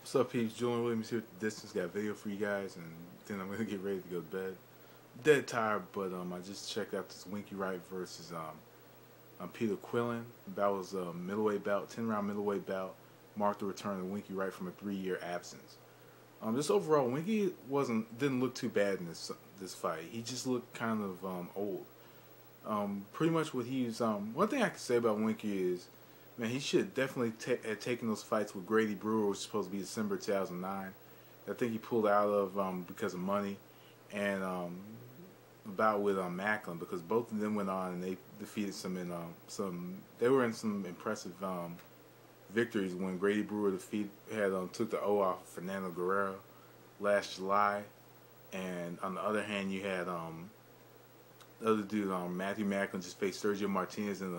What's up, peeps? Julian Williams here at the distance. Got a video for you guys, and then I'm gonna get ready to go to bed. Dead tired, but I just checked out this Winky Wright versus Peter Quillin. That was a middleweight bout, 10-round middleweight bout. Marked the return of Winky Wright from a 3-year absence. Just overall, Winky didn't look too bad in this fight. He just looked kind of old. Pretty much what he's one thing I can say about Winky is, man, he should definitely have taken those fights with Grady Brewer, which was supposed to be December 2009. I think he pulled out of because of money, and the bout with Macklin, because both of them went on and they defeated they were in some impressive victories when Grady Brewer took the O off of Fernando Guerrero last July, and on the other hand you had the other dude, Matthew Macklin, just faced Sergio Martinez in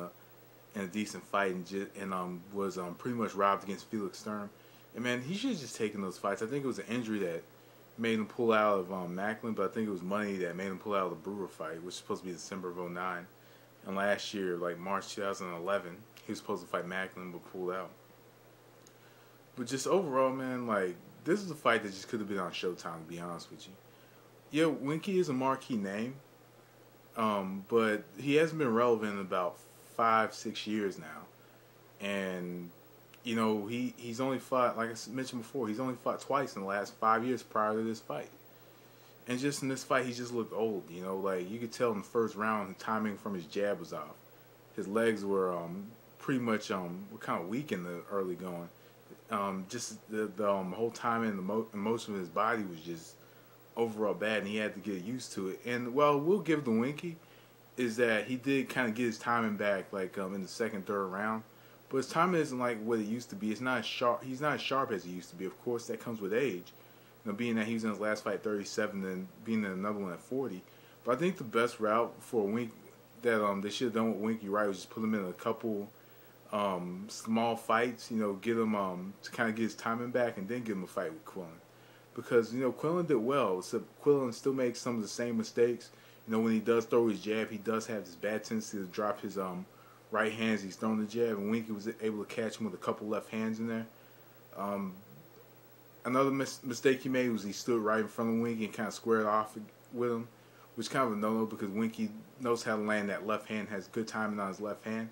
a decent fight and was pretty much robbed against Felix Sturm. And man, he should have just taken those fights. I think it was an injury that made him pull out of Macklin, but I think it was money that made him pull out of the Brewer fight, which was supposed to be December of '09. And last year, like March 2011, he was supposed to fight Macklin but pulled out. But just overall, man, like, this is a fight that just could have been on Showtime, to be honest with you. Yeah, Winky is a marquee name, but he hasn't been relevant in about 5-6 years now. And you know, he's only fought, like I mentioned before, he's only fought twice in the last 5 years prior to this fight. And just in this fight, he just looked old. You know, like you could tell in the first round, the timing from his jab was off. His legs were pretty much were kind of weak in the early going. Just the whole timing and the motion of his body was just overall bad, and he had to get used to it. And well, we'll give the Winky is that he did kind of get his timing back, like in the second, third round. But his timing isn't like what it used to be. It's not as sharp. He's not as sharp as he used to be. Of course, that comes with age. You know, being that he was in his last fight 37, and being in another one at 40. But I think the best route for Winky that they should have done with Winky Wright was just put him in a couple small fights. You know, get him to kind of get his timing back, and then give him a fight with Quillin. Because you know Quillin did well, except Quillin still makes some of the same mistakes. You know, when he does throw his jab, he does have this bad tendency to drop his right hands. He's throwing the jab, and Winky was able to catch him with a couple left hands in there. Another mistake he made was he stood right in front of Winky and kind of squared off with him, which is kind of a no-no because Winky knows how to land that left hand, has good timing on his left hand.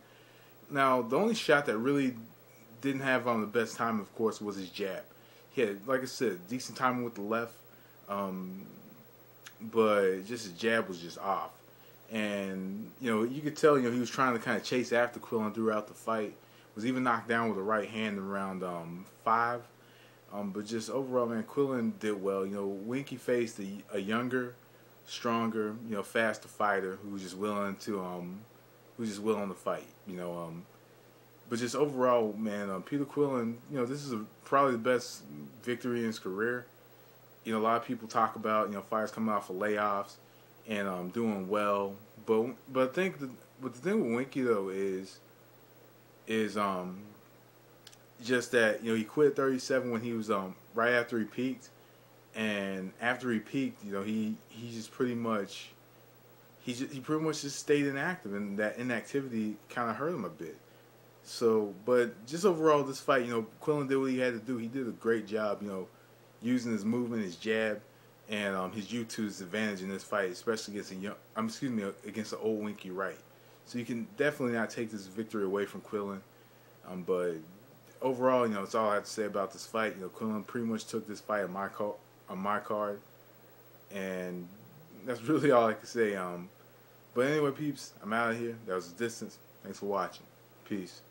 Now, the only shot that really didn't have the best timing, of course, was his jab. He had, like I said, decent timing with the left, but just his jab was just off. And, you know, you could tell, you know, he was trying to kind of chase after Quillin throughout the fight. Was even knocked down with a right hand in round 5. But just overall, man, Quillin did well. You know, Winky faced a younger, stronger, you know, faster fighter who was just willing to fight. You know, but just overall, man, Peter Quillin, you know, this is probably the best victory in his career. You know, a lot of people talk about, you know, fighters coming off of layoffs and doing well, but I think the thing with Winky though is just that, you know, he quit at 37 when he was right after he peaked, and after he peaked, you know, he pretty much just stayed inactive, and that inactivity kind of hurt him a bit. So, but just overall, this fight, you know, Quillin did what he had to do. He did a great job, you know, using his movement, his jab, and his jiu to his advantage in this fight, especially against against an old Winky Wright. So you can definitely not take this victory away from Quillin. But overall, you know, that's all I have to say about this fight. You know, Quillin pretty much took this fight on my card, and that's really all I can say. But anyway, peeps, I'm out of here. That was The Distance. Thanks for watching. Peace.